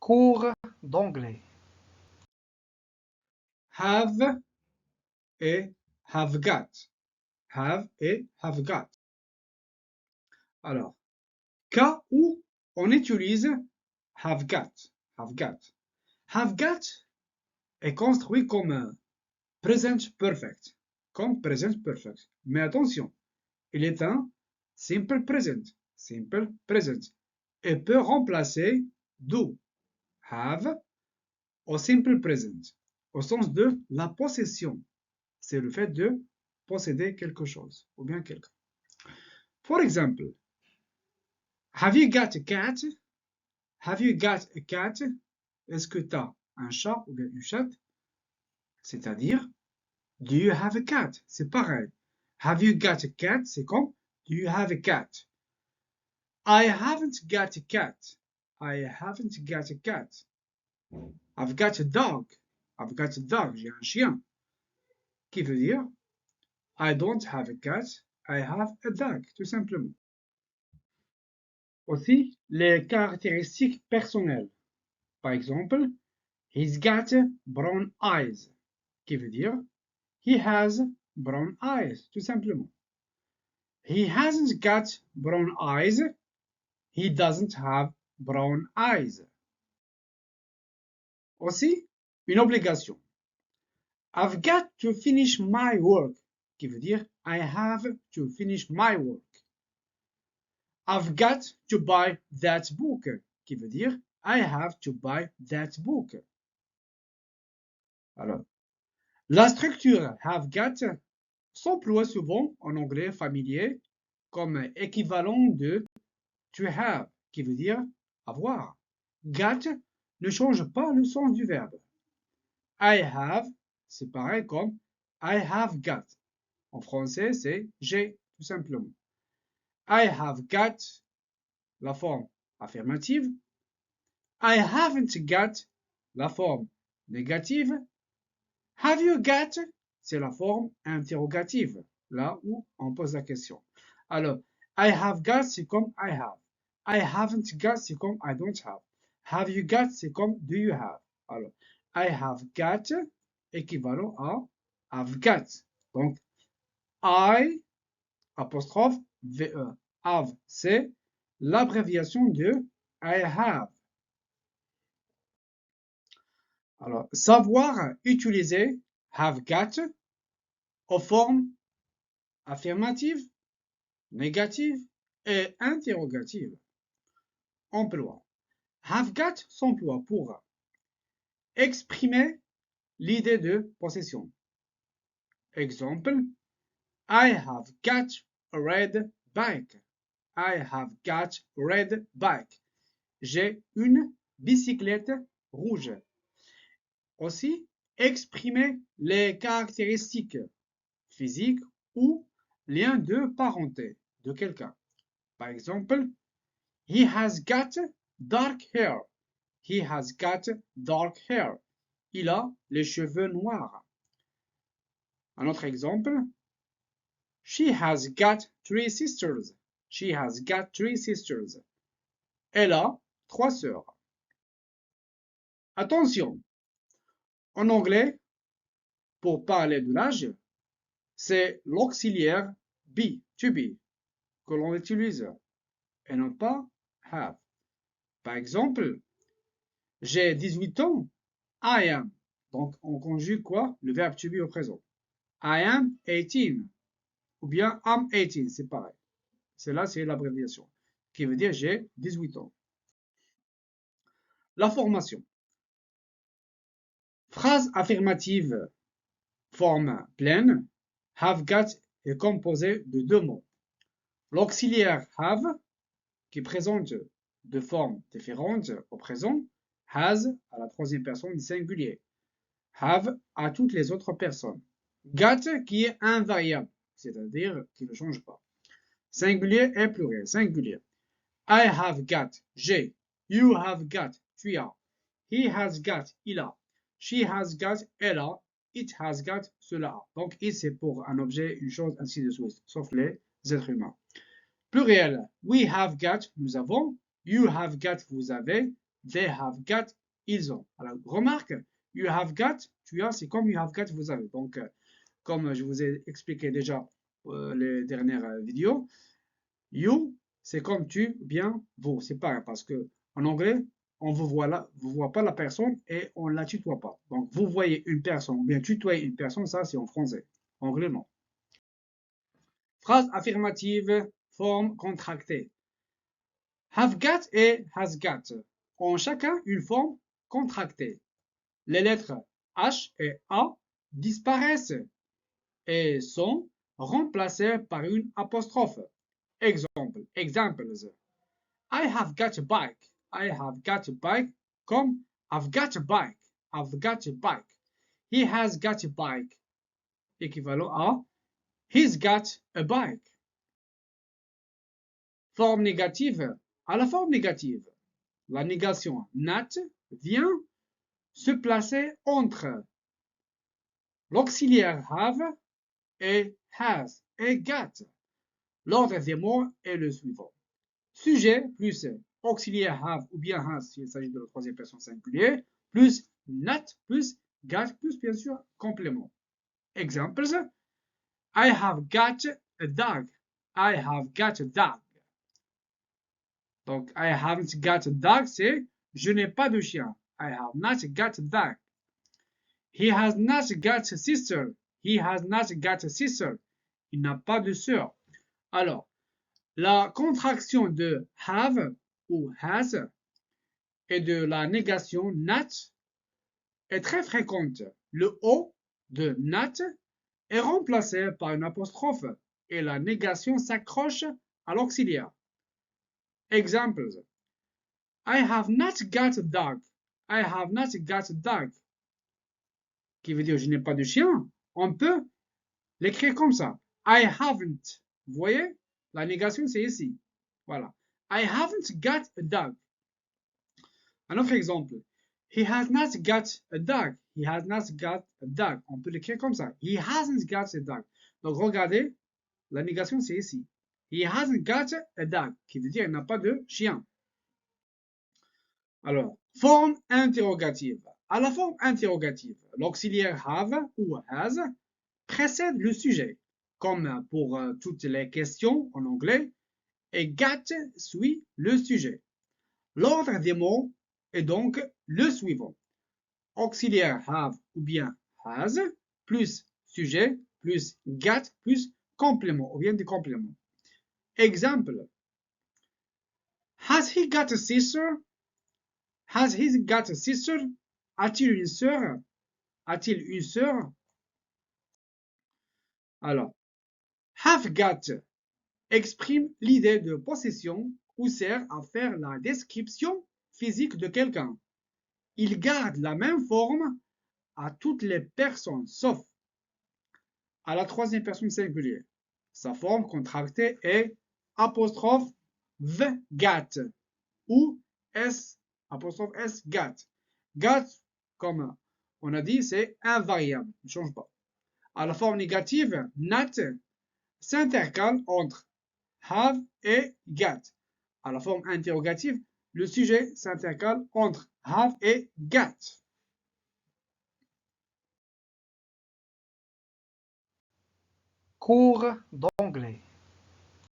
Cours d'anglais. Have et have got. Have et have got. Alors, cas où on utilise have got. Have got. Have got est construit comme present perfect. Comme present perfect. Mais attention, il est un simple present. Simple present. Et peut remplacer do. Have au simple present. Au sens de la possession. C'est le fait de posséder quelque chose ou bien quelqu'un. For example, have you got a cat? Have you got a cat? Est-ce que tu as un chat ou bien une chatte? C'est-à-dire, do you have a cat? C'est pareil. Have you got a cat? C'est comme, do you have a cat? I haven't got a cat. I haven't got a cat. I've got a dog. I've got a dog. J'ai un chien. Qui veut dire, I don't have a cat. I have a dog. Tout simplement. Aussi, les caractéristiques personnelles. Par exemple, he's got brown eyes, qui veut dire he has brown eyes, tout simplement. He hasn't got brown eyes, he doesn't have brown eyes. Aussi, une obligation. I've got to finish my work, qui veut dire I have to finish my work. I've got to buy that book, qui veut dire I have to buy that book. Alors, la structure have got s'emploie souvent en anglais familier comme équivalent de to have, qui veut dire avoir. Got ne change pas le sens du verbe. I have, c'est pareil comme I have got. En français, c'est j'ai, tout simplement. I have got, la forme affirmative. I haven't got, la forme négative. Have you got, c'est la forme interrogative, là où on pose la question. Alors, I have got, c'est comme I have. I haven't got, c'est comme I don't have. Have you got, c'est comme do you have. Alors, I have got, équivalent à have got. Donc, I, apostrophe, VE, have, c'est l'abréviation de I have. Alors, savoir utiliser have got aux formes affirmative, négative et interrogative. Emploi. Have got s'emploie pour exprimer l'idée de possession. Exemple, I have got a red bike. I have got a red bike. J'ai une bicyclette rouge. Aussi, exprimer les caractéristiques physiques ou liens de parenté de quelqu'un. Par exemple, he has got dark hair. He has got dark hair. Il a les cheveux noirs. Un autre exemple, she has got 3 sisters. She has got 3 sisters. Elle a 3 sœurs. Attention, en anglais, pour parler de l'âge, c'est l'auxiliaire be, to be, que l'on utilise, et non pas have. Par exemple, j'ai 18 ans, I am. Donc, on conjugue quoi? Le verbe to be au présent. I am 18. Ou bien I'm 18, c'est pareil. Celle-là, c'est l'abréviation, qui veut dire j'ai 18 ans. La formation. Phrase affirmative, forme pleine. Have got est composé de 2 mots. L'auxiliaire have, qui présente de formes différentes au présent. Has à la troisième personne du singulier. Have à toutes les autres personnes. Got qui est invariable, c'est-à-dire qui ne change pas. Singulier et pluriel. Singulier. I have got, j'ai. You have got, tu as. He has got, il a. She has got, elle a. It has got, cela a. Donc, it c'est pour un objet, une chose, ainsi de suite, sauf les êtres humains. Pluriel. We have got, nous avons. You have got, vous avez. They have got, ils ont. Alors, remarque, you have got, tu as, c'est comme you have got, vous avez. Donc, comme je vous ai expliqué déjà les dernières vidéos, you, c'est comme tu, bien vous. C'est pareil, parce que en anglais, on vous voit pas la personne et on la tutoie pas. Donc, vous voyez une personne, ou bien tutoyer une personne, ça c'est en français. En anglais, non. Phrase affirmative, forme contractée. Have got et has got ont chacun une forme contractée. Les lettres H et A disparaissent et sont remplacées par une apostrophe. Examples. I have got a bike. I have got a bike comme I've got a bike. I've got a bike. He has got a bike. Équivalent à he's got a bike. Forme négative. À la forme négative, la négation not vient se placer entre l'auxiliaire have et has et got. L'ordre des mots est le suivant. Sujet plus auxiliaire have ou bien has s'il s'agit de la troisième personne singulière, plus not plus got plus bien sûr complément. Examples. I have got a dog. I have got a dog. Donc, I haven't got a dog, c'est je n'ai pas de chien. I have not got a dog. He has not got a sister. He has not got a sister. Il n'a pas de sœur. Alors, la contraction de have ou has et de la négation not est très fréquente. Le O de not est remplacé par une apostrophe et la négation s'accroche à l'auxiliaire. Examples. I have not got a dog. I have not got a dog. Qui veut dire je n'ai pas de chien. On peut l'écrire comme ça. I haven't. Vous voyez? La négation, c'est ici. Voilà. I haven't got a dog. Un autre exemple. He has not got a dog. He has not got a dog. On peut l'écrire comme ça. He hasn't got a dog. Donc, regardez, la négation, c'est ici. He hasn't got a dog. Qui veut dire il n'a pas de chien. Alors, forme interrogative. À la forme interrogative, l'auxiliaire have ou has précède le sujet, comme pour toutes les questions en anglais, et got suit le sujet. L'ordre des mots est donc le suivant. Auxiliaire have ou bien has, plus sujet, plus got, plus complément, ou bien du complément. Exemple. Has he got a sister? Has he got a sister? A-t-il une sœur? A-t-il une sœur? Alors, have got exprime l'idée de possession ou sert à faire la description physique de quelqu'un. Il garde la même forme à toutes les personnes, sauf à la troisième personne singulière. Sa forme contractée est apostrophe v got ou s apostrophe s got. Got, comme on a dit, c'est invariable, ne change pas. À la forme négative, not s'intercale entre have et got. À la forme interrogative, le sujet s'intercale entre have et got. Cours d'anglais.